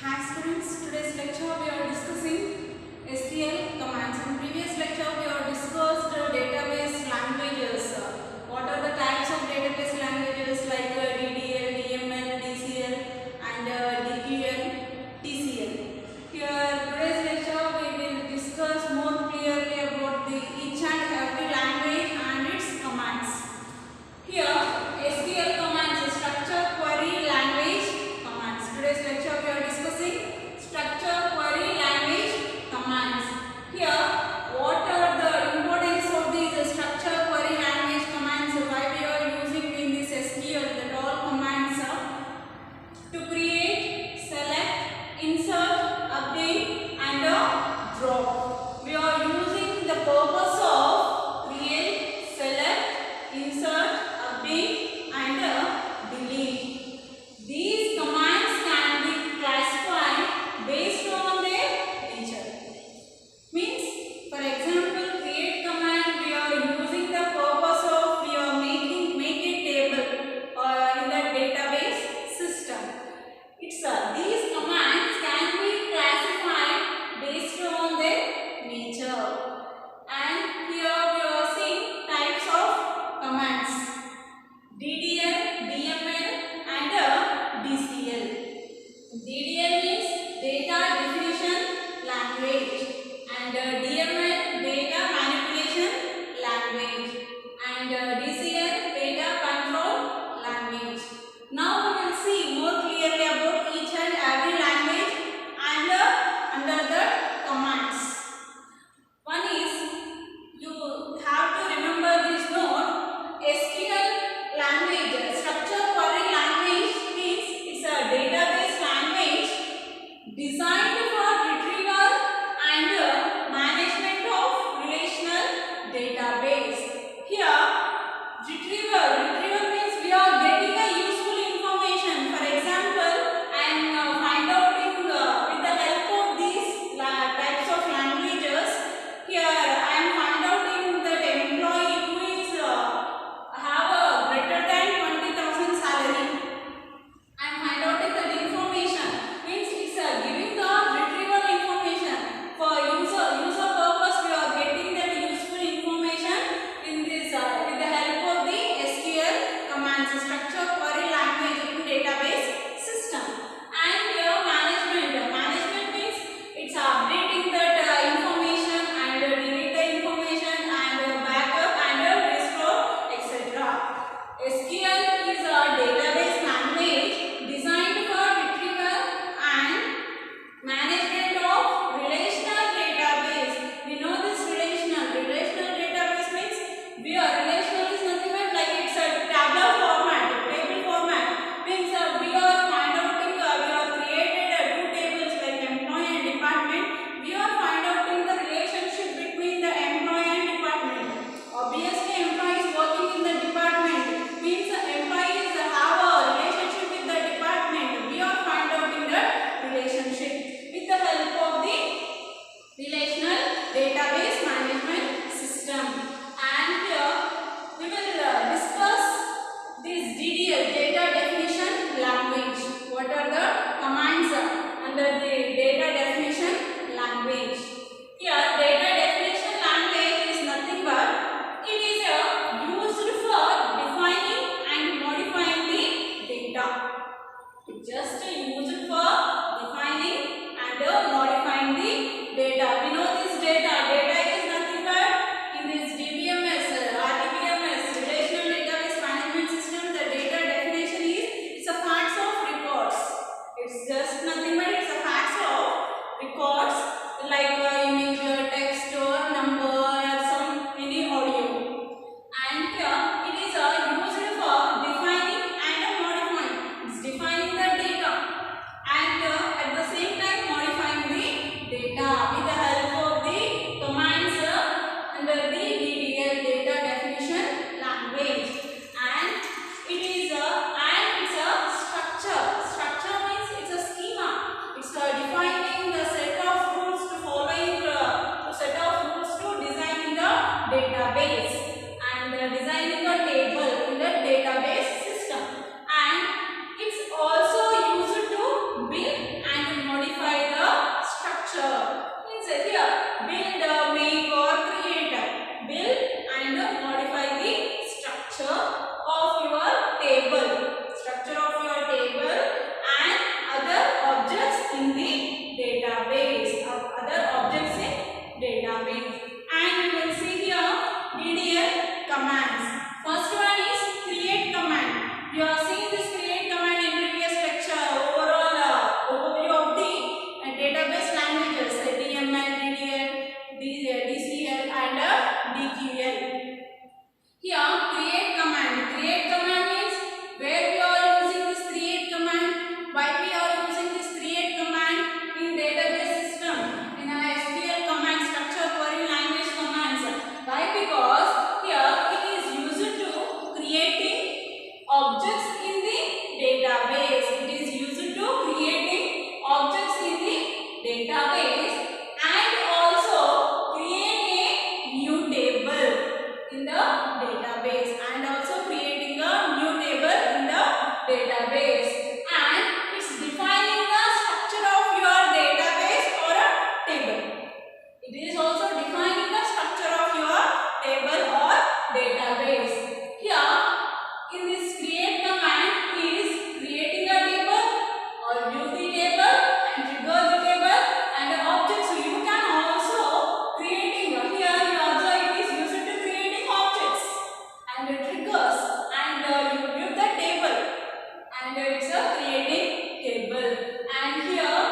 Hi students, today's lecture we are discussing SQL commands. In previous lecture we have discussed database languages. What are the types of database languages like DDL, DML, DCL and DDL, TCL. Here today's lecture we will discuss more clearly about each and every language and its commands. Here SQL commands, structure, query, language commands. Today's lecture we are discussing structure, query, language commands. Here what are the importance of these structure, query, language commands, why we are using in this SQL, that all commands are to create, select, insert, update and drop. We are using the purpose of create, select, insert, update and delete. These commands can be classified based on their nature. Means, for example, create command we are using the purpose of we are make a table in the database system. It's these commands can be classified based on their nature. And here we are seeing types of commands: DDL, DML and DCL. DDL means data definition language and DML data manipulation language and DCL data control language. Now we will see more clearly about each and every language and under the commands. One is, you have to remember this note: SQL language, structure query language means it's a database language designed for retrieval and management of relational database. Here, retrieval means we are getting a useful information. For example, I am find out with the help of these types of languages. Here, I am find out that employee who is have a greater than 20,000 salary. I am find out that information means it's giving the retrieval information for user purpose. We are getting that useful information in this with the help of the SQL commands, structure query language in database system. And here management means it's updating that information and delete the information and backup and restore, etc. SQL is a database language designed for retrieval and management of relational database. We know this relational database means we are relational is nothing but like it's a tabular format, table format. Means we are find out we are created two tables like employee and department. We are find out the relationship between the employee and department. Obviously, employee is working in the department. Means employees have a relationship with the department. We are find out in the relationship with the help of the Relational Database Management System. And here we will discuss this DDL, data definition language. What are the commands under the data definition language? Here data definition language is nothing but it is used for defining and modifying the data. It's just used for defining and modifying the data. We know this data is nothing but in this DBMS, RDBMS, Relational Database Management System, the data definition is it's a facts of records. It's just nothing but it's a facts of records like image, text or number or some any audio. And here it is used for defining and modifying. It's defining the data. And here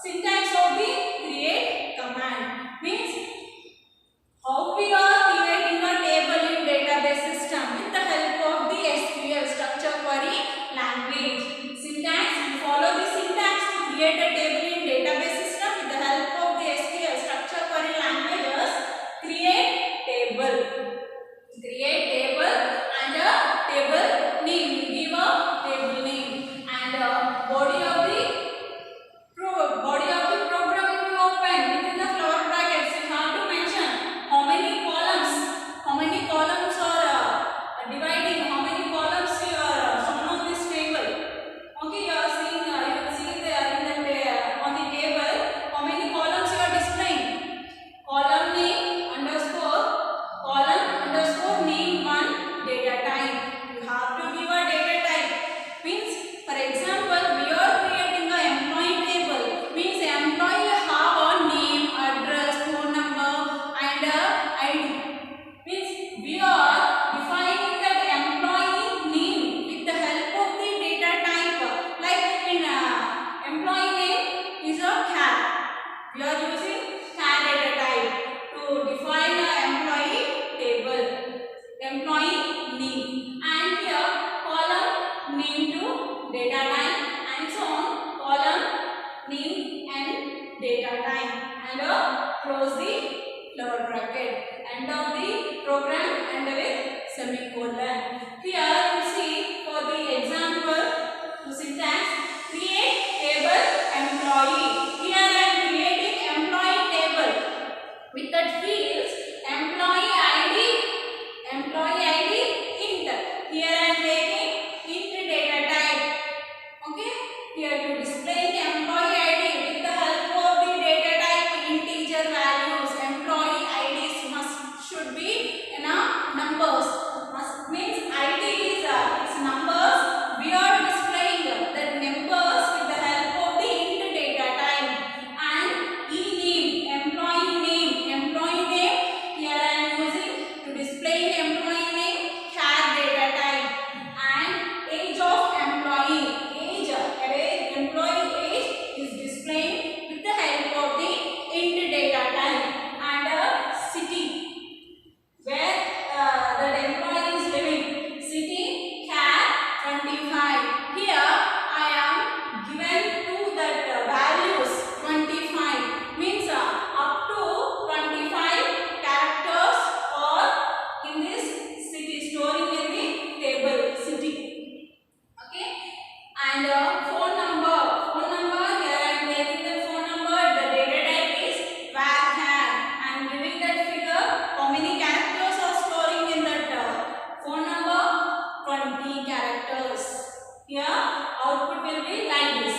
syntax of the create command means how we are creating a table in database system with the help of the SQL structure query language. Syntax, we follow the syntax to create a table in database system with the help of the SQL structure query languages. Create table and a table name. Give a table name and body of the program will be open within the flower brackets. You have to mention how many columns are dividing, how many columns you are shown on this table. Okay, you are seeing, you will see there in the on the table how many columns you are displaying. Column name underscore name one data type. You have to give a data type. Means, for example, we are creating a employee table. Means employee have a name, address, phone number and ID. Means we are defining that employee name with the help of the data type. Like in employee name is a char. We are using char data type to define a employee table, employee name, and here column name to data type and so on, column name and data type, and close the flower bracket. End of the program and with semicolon. Here you see for the example to syntax create table employee. Here I am creating employee table with that fields employee ID int. Here I am taking int data type. Okay, here to display the employee ID with the help of the data type integer values. Employee IDs should be in numbers. Means ID is its numbers. We are displaying the numbers with the help of the int data type. And employee name. Here I am using to display employee name char data type. And age of employee. Employee age is displayed with the help of the int data type. And city, where the employee is living. City char 25. Here I am given to that values 25. Means up to 25 characters are in this city, storing in the table city. Okay, and phone number. Here I am taking the phone number. The data type is varchar. I am giving that figure. How many characters are storing in that phone number? 20 characters. Here output will be like this: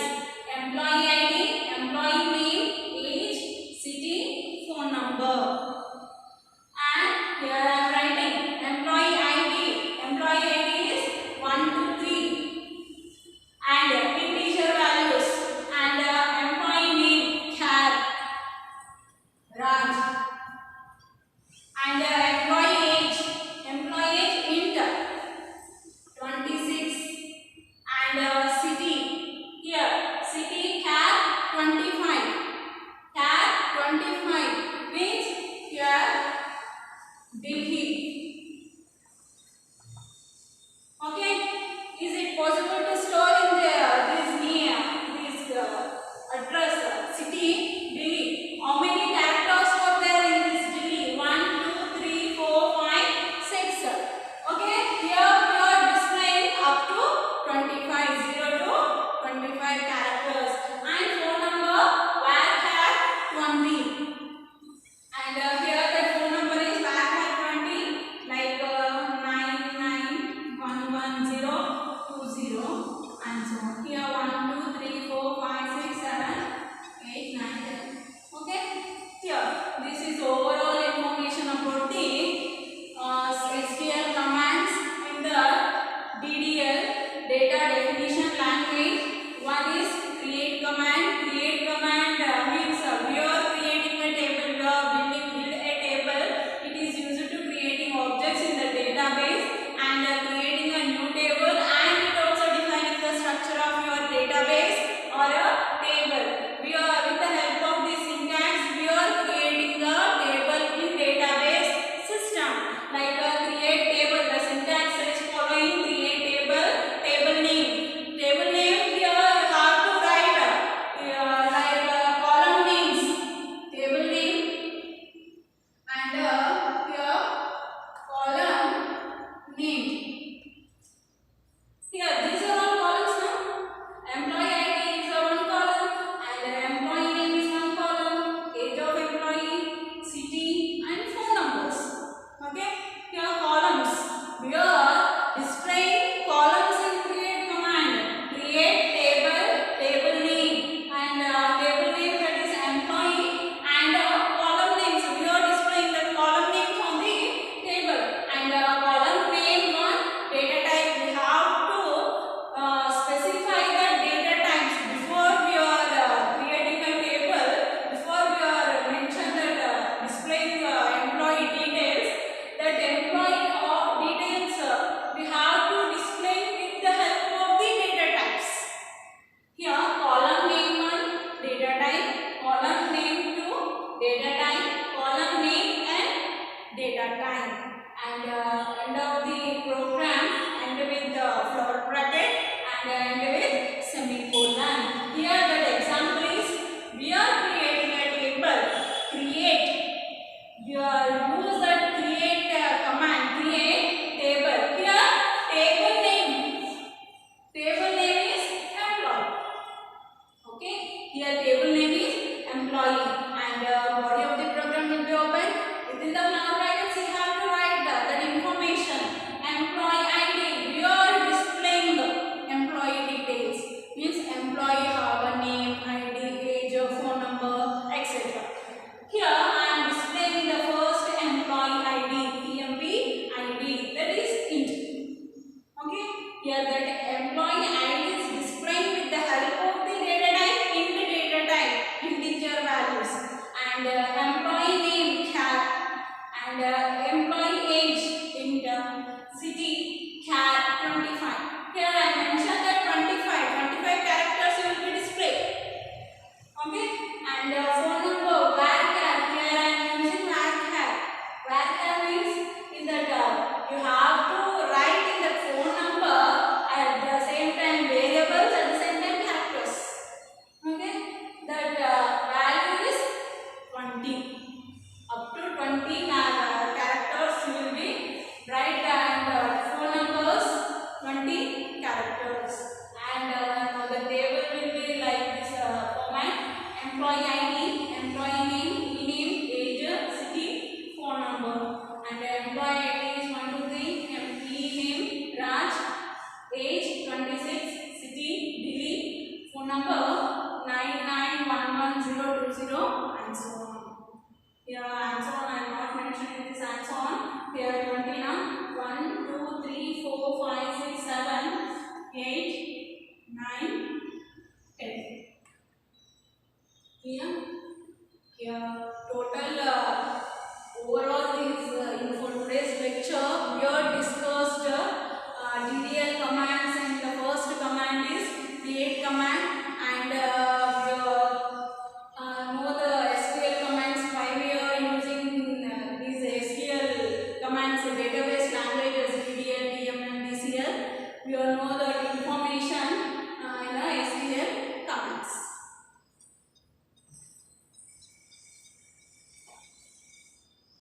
employee ID, employee name, age, city, phone number. And here I am writing employee ID. Employee ID is 1 to 3 and integer values. And employee name char Raj. And employee age int 26. And city, here city char 25. Means here Delhi. Okay, is it possible to store in this address city Delhi? How many characters are there in this Delhi? 1, 2, 3, 4, 5, 6. Okay, here we are displaying up to 25, 0 to 25 characters. And phone number varchar 20. And here the phone number is varchar 20, like 99112020 and so on. Here 1, 2, 3, 4, 5, 6, 7, 8, 9, 10. Okay. Here this is overall information about the SQL commands in the DDL data definition language. One is create command. Create command means we are creating a table. We are build a table. It is used to creating objects in the database and creating a new table, and it also defining the structure of your database or a table. number 9911020 and so on. Here and so on, I am not mentioning this and so on. Here 20 now. 1, 2, 3, 4, 5, 6, 7, 8, 9, 10. Here total overall things info today's lecture we are discussed DDL commands, and the first command is create command, and we know the SQL commands. Why we are using these SQL commands